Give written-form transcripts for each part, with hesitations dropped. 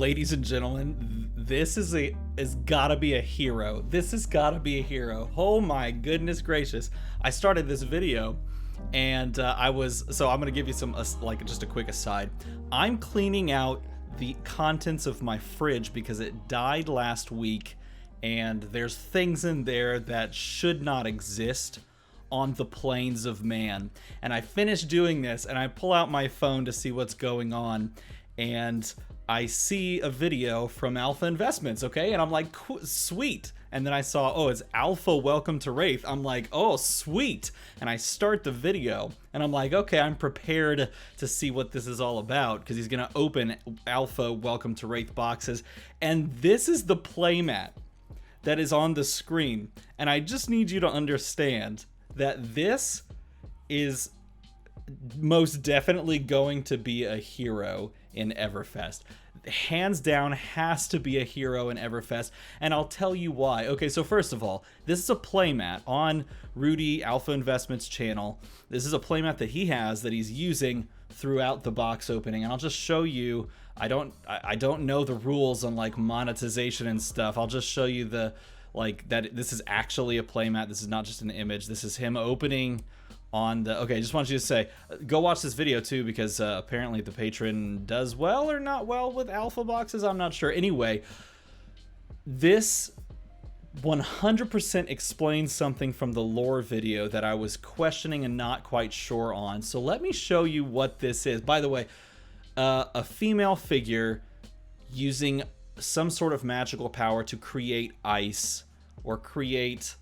ladies and gentlemen, this is gotta be a hero. This has gotta be a hero. Oh my goodness gracious. I started this video and I'm gonna give you some, just a quick aside. I'm cleaning out the contents of my fridge because it died last week and there's things in there that should not exist on the plains of man. And I finish doing this and I pull out my phone to see what's going on, and I see a video from Alpha Investments, okay? And I'm like, sweet. And then I saw, oh, it's Alpha Welcome to Wraith. I'm like, oh, sweet. And I start the video and I'm like, okay, I'm prepared to see what this is all about, because he's gonna open Alpha Welcome to Wraith boxes. And this is the playmat that is on the screen. And I just need you to understand that this is most definitely going to be a hero in Everfest. Hands down, has to be a hero in Everfest, and I'll tell you why. Okay, so first of all, this is a playmat on Rudy Alpha Investments channel. This is a playmat that he has that he's using throughout the box opening, and I'll just show you. I don't know the rules on like monetization and stuff. I'll just show you the that this is actually a playmat. This is not just an image. This is him opening on the, okay, I just want you to say, go watch this video too, because apparently the patron does well or not well with alpha boxes. I'm not sure. Anyway, this 100% explains something from the lore video that I was questioning and not quite sure on. So let me show you what this is. By the way, a female figure using some sort of magical power to create ice or create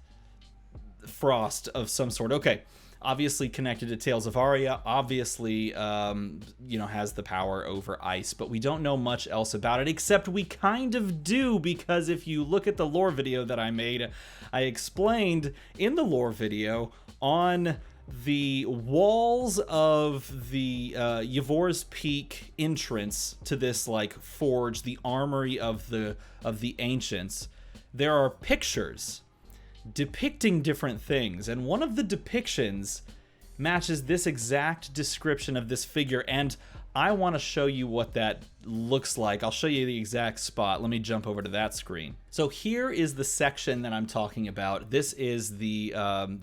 frost of some sort. Okay, obviously connected to Tales of Aria, obviously has the power over ice, but we don't know much else about it, except we kind of do, because if you look at the lore video that I made, I explained in the lore video on the walls of the Yavor's Peak entrance to this forge, the armory of the ancients, there are pictures depicting different things, and one of the depictions matches this exact description of this figure, and I want to show you what that looks like. I'll show you the exact spot. Let me jump over to that screen. So here is the section that I'm talking about. This is the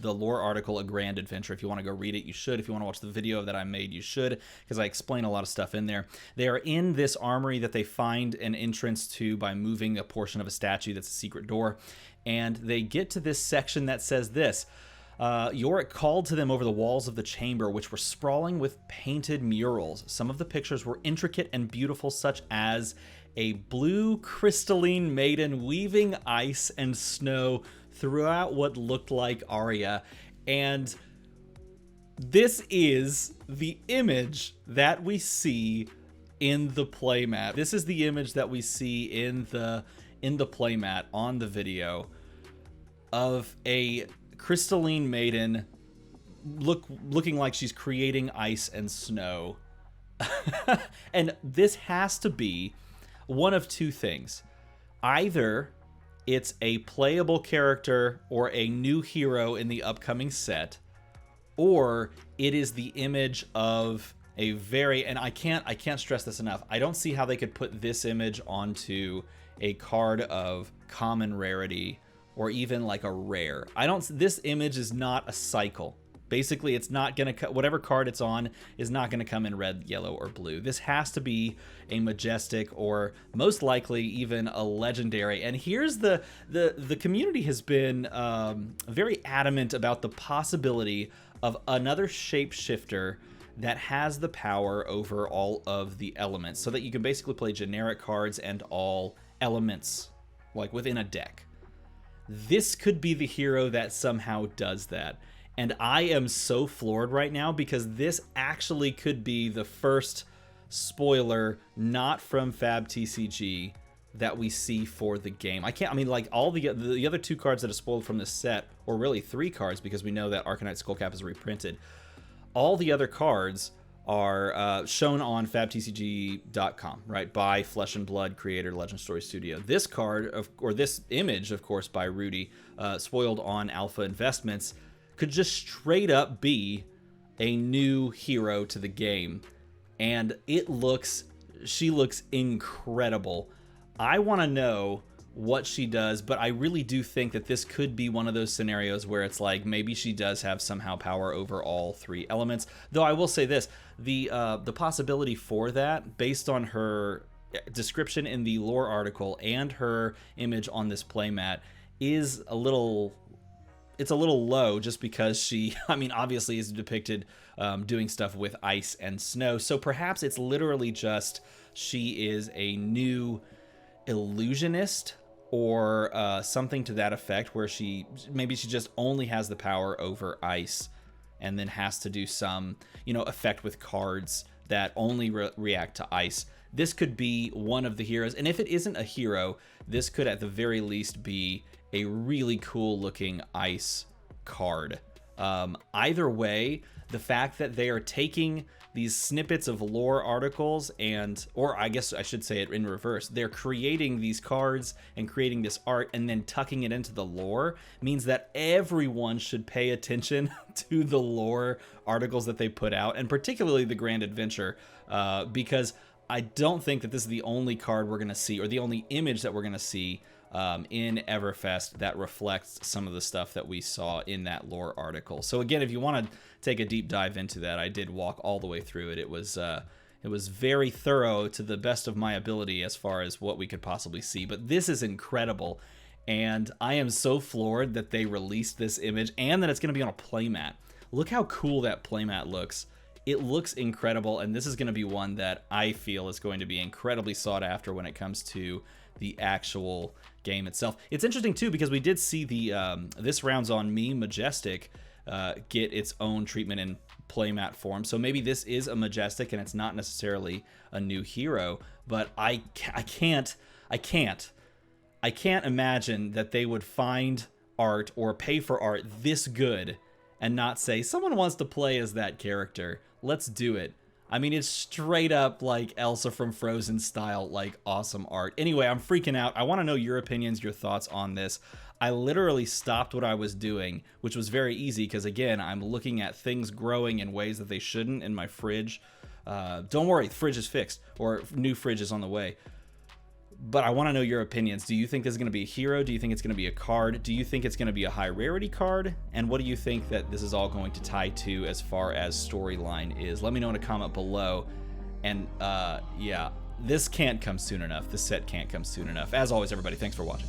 lore article, A Grand Adventure. If you want to go read it, you should. If you want to watch the video that I made, you should, because I explain a lot of stuff in there. They are in this armory that they find an entrance to by moving a portion of a statue that's a secret door, and they get to this section that says this. Yorick called to them over the walls of the chamber, which were sprawling with painted murals. Some of the pictures were intricate and beautiful, such as a blue crystalline maiden weaving ice and snow throughout what looked like Aria. And this is the image that we see in the playmat. This is the image that we see in the playmat on the video of a crystalline maiden looking like she's creating ice and snow. And this has to be one of two things. Either it's a playable character or a new hero in the upcoming set, or it is the image of a very, and I can't stress this enough, I don't see how they could put this image onto a card of common rarity or even like a rare. This image is not a cycle. Basically, it's not gonna, whatever card it's on is not gonna come in red, yellow, or blue. This has to be a majestic, or most likely even a legendary. And here's the community has been very adamant about the possibility of another shapeshifter that has the power over all of the elements, so that you can basically play generic cards and all elements like within a deck. This could be the hero that somehow does that. And I am so floored right now, because this actually could be the first spoiler not from Fab TCG that we see for the game. All the other two cards that are spoiled from this set, or really three cards, because we know that Arcanite Skullcap is reprinted. All the other cards are shown on fabtcg.com, right, by Flesh and Blood creator Legend Story Studio. This card, or this image, of course, by Rudy, spoiled on Alpha Investments, could just straight up be a new hero to the game. And it looks she looks incredible. I want to know what she does, but I really do think that this could be one of those scenarios where it's like maybe she does have somehow power over all 3 elements. Though I will say this, the possibility for that, based on her description in the lore article and her image on this playmat, is a little low, just because she, I mean, obviously is depicted doing stuff with ice and snow. So perhaps it's literally just she is a new illusionist or something to that effect, where maybe she just only has the power over ice and then has to do some, effect with cards that only react to ice. This could be one of the heroes, and if it isn't a hero, this could at the very least be a really cool looking ice card. Either way, the fact that they are taking these snippets of lore articles or I guess I should say it in reverse, they're creating these cards and creating this art and then tucking it into the lore, means that everyone should pay attention to the lore articles that they put out, and particularly the Grand Adventure, because I don't think that this is the only card we're going to see, or the only image that we're going to see in Everfest that reflects some of the stuff that we saw in that lore article. So again, if you want to take a deep dive into that, I did walk all the way through it. It was very thorough to the best of my ability as far as what we could possibly see. But this is incredible, and I am so floored that they released this image and that it's going to be on a playmat. Look how cool that playmat looks. It looks incredible, and this is going to be one that I feel is going to be incredibly sought after when it comes to the actual game itself. It's interesting too, because we did see the This Round's on Me Majestic get its own treatment in playmat form. So maybe this is a Majestic and it's not necessarily a new hero, but I can't imagine that they would find art or pay for art this good and not say, someone wants to play as that character, let's do it. I mean, it's straight up like Elsa from Frozen style, like awesome art. Anyway, I'm freaking out. I want to know your opinions, your thoughts on this. I literally stopped what I was doing, which was very easy because, again, I'm looking at things growing in ways that they shouldn't in my fridge. Don't worry, the fridge is fixed, or new fridge is on the way. But I want to know your opinions. Do you think this is going to be a hero? Do you think it's going to be a card? Do you think it's going to be a high rarity card? And what do you think that this is all going to tie to as far as storyline is? Let me know in a comment below. And yeah, this can't come soon enough. This set can't come soon enough. As always, everybody, thanks for watching.